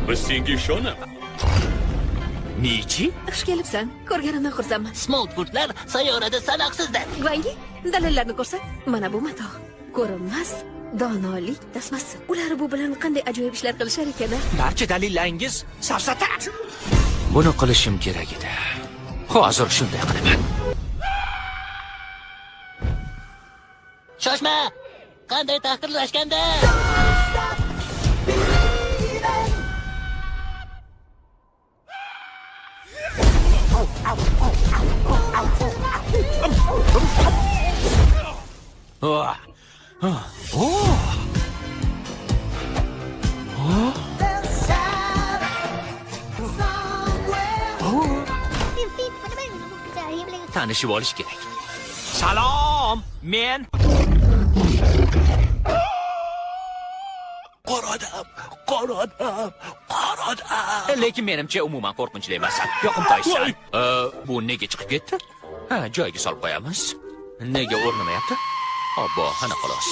Biz senga ishonaman. Nichi? Xush kelibsan. Ko'rganimdan xursandman. Smoltburglar sayyorada sanoqsizdir. Gvangi, dalillarni ko'rsa, mana bu mato. Ko'rinmas donolik tasmasi. Ular bu bilan qanday ajoyib ishlar qilishar ekan? Barcha dalillaringiz safsata. Buni qilishim kerak edi. Hozir shunday qilaman. Shoshma! Qanday tahqirlashganda? Tanishib olish kerak. Salom, men Qorodam. lekin menimcha umuman qo'rqinchli emas. Yoqimtoysan. Bu nega chiqib ketdi? Ha, joyiga solib qo'yamiz. Nega o'rnamayapti? Obbo, ana xolos.